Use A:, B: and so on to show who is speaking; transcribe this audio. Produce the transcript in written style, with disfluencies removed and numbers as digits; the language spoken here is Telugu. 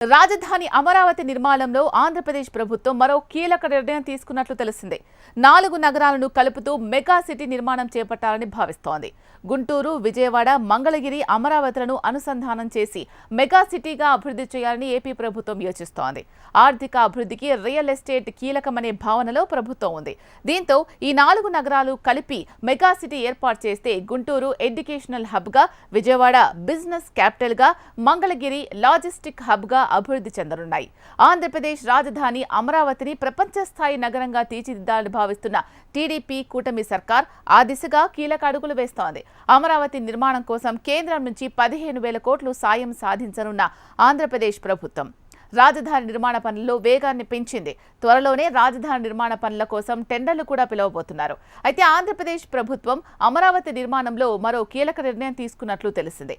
A: రాజధాని అమరావతి నిర్మాణంలో ఆంధ్రప్రదేశ్ ప్రభుత్వం మరో కీలక నిర్ణయం తీసుకున్నట్లు తెలిసింది. 4 నగరాలను కలుపుతూ మెగా సిటీ నిర్మాణం చేపట్టాలని భావిస్తోంది. గుంటూరు, విజయవాడ, మంగళగిరి, అమరావతిలను అనుసంధానం చేసి మెగా సిటీగా అభివృద్ధి చేయాలని ఏపీ ప్రభుత్వం యోచిస్తోంది. ఆర్థిక అభివృద్ధికి రియల్ ఎస్టేట్ కీలకమనే భావనలో ప్రభుత్వం ఉంది. దీంతో ఈ 4 నగరాలు కలిపి మెగా సిటీ ఏర్పాటు చేస్తే గుంటూరు ఎడ్యుకేషనల్ హబ్గా, విజయవాడ బిజినెస్ క్యాపిటల్గా, మంగళగిరి లాజిస్టిక్ హబ్గా అభివృద్ధి చెందనున్నాయి. ఆంధ్రప్రదేశ్ రాజధాని అమరావతిని ప్రపంచ స్థాయి నగరంగా తీర్చిదిద్దాలని భావిస్తున్న టీడీపీ కూటమి సర్కార్ ఆ దిశగా కీలక అడుగులు వేస్తోంది. అమరావతి నిర్మాణం కోసం కేంద్రం నుంచి 15,000 కోట్లు సాయం సాధించనున్న ఆంధ్రప్రదేశ్ ప్రభుత్వం రాజధాని నిర్మాణ పనుల్లో వేగాన్ని పెంచింది. త్వరలోనే రాజధాని నిర్మాణ పనుల కోసం టెండర్లు కూడా పిలవబోతున్నారు. అయితే ఆంధ్రప్రదేశ్ ప్రభుత్వం అమరావతి నిర్మాణంలో మరో కీలక నిర్ణయం తీసుకున్నట్లు తెలిసింది.